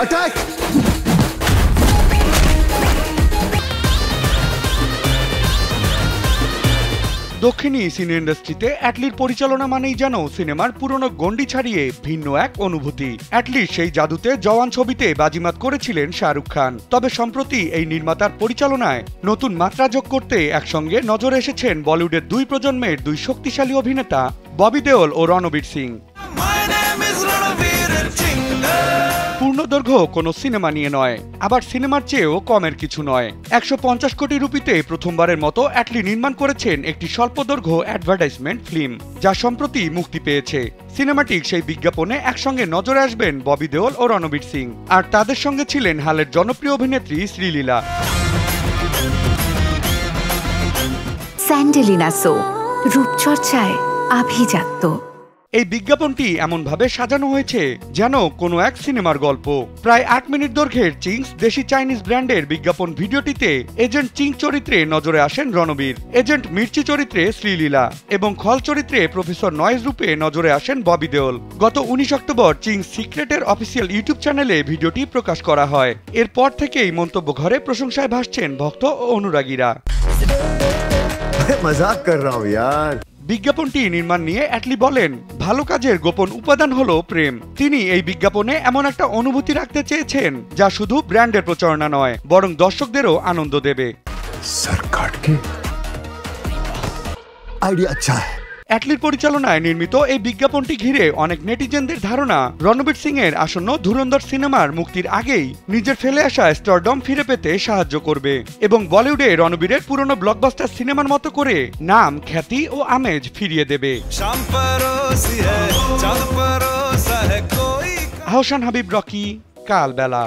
Attack! দক্ষিণী সিনে ইন্ডাস্ট্রিতে অ্যাটলির পরিচালনা মানেই যেন সিনেমার পুরনো গণ্ডি ছাড়িয়ে ভিন্ন এক অনুভূতি। অ্যাটলির সেই জাদুতে জওয়ান ছবিতে বাজিমাত করেছিলেন শাহরুখ খান। তবে সম্প্রতি এই নির্মাতার পরিচালনায় নতুন মাত্রা যোগ করতে একসঙ্গে নজরে এসেছেন বলিউডের দুই প্রজন্মের দুই শক্তিশালী অভিনেতা ববি দেওল ও রণবীর সিং। পূর্ণদৈর্ঘ্য কোনো সিনেমা নিয়ে নয়, আবার সিনেমার চেয়েও কমের কিছু নয়। ১৫০ কোটি রুপিতে প্রথমবারের মতো অ্যাটলি নির্মাণ করেছেন একটি স্বল্পদৈর্ঘ্য অ্যাডভার্টাইজমেন্ট ফিল্ম, যা সম্প্রতি মুক্তি পেয়েছে। সিনেমাটিক সেই বিজ্ঞাপনে একসঙ্গে নজরে আসবেন ববি দেওল ও রণবীর সিং, আর তাদের সঙ্গে ছিলেন হালের জনপ্রিয় অভিনেত্রী শ্রীলীলা। স্যান্ডেলিনা সো, রূপচর্চায় আভিজাত্য। এই বিজ্ঞাপনটি এমনভাবে সাজানো হয়েছে যেন কোনো এক সিনেমার গল্প। প্রায় ৮ মিনিট দৈর্ঘ্যের চিংস দেশি চাইনিজ ব্র্যান্ডের বিজ্ঞাপন ভিডিওটিতে এজেন্ট চিং চরিত্রে নজরে আসেন রণবীর, এজেন্ট মির্চি চরিত্রে শ্রীলীলা এবং খল চরিত্রে প্রফেসর নয়েজ রূপে নজরে আসেন ববি দেওল। গত ১৯ অক্টোবর চিং সিক্রেটের অফিসিয়াল ইউটিউব চ্যানেলে ভিডিওটি প্রকাশ করা হয়। এরপর থেকেই মন্তব্য ঘরে প্রশংসায় ভাসছেন ভক্ত ও অনুরাগীরা। मजाक कर रहा हूं यार। বিজ্ঞাপনটি নির্মাণ নিয়ে অ্যাটলি বলেন, ভালো কাজের গোপন উপাদান হলো প্রেম। তিনি এই বিজ্ঞাপনে এমন একটা অনুভূতি রাখতে চেয়েছেন যা শুধু ব্র্যান্ডের প্রচারণা নয়, বরং দর্শকদেরও আনন্দ দেবে। सरकाट के आइडिया अच्छा है। অ্যাটলির পরিচালনায় নির্মিত এই বিজ্ঞাপনটি ঘিরে অনেক নেটিজেনদের ধারণা রণবীর সিং এর আসন্ন ধুরন্ধর সিনেমার মুক্তির আগেই নিজের ফেলে আসা স্টারডম ফিরে পেতে সাহায্য করবে এবং বলিউডে রণবীরের পুরনো ব্লকবাস্টার সিনেমার মতো করে নাম, খ্যাতি ও আমেজ ফিরিয়ে দেবে। আহসান হাবিব, রকি, কালবেলা।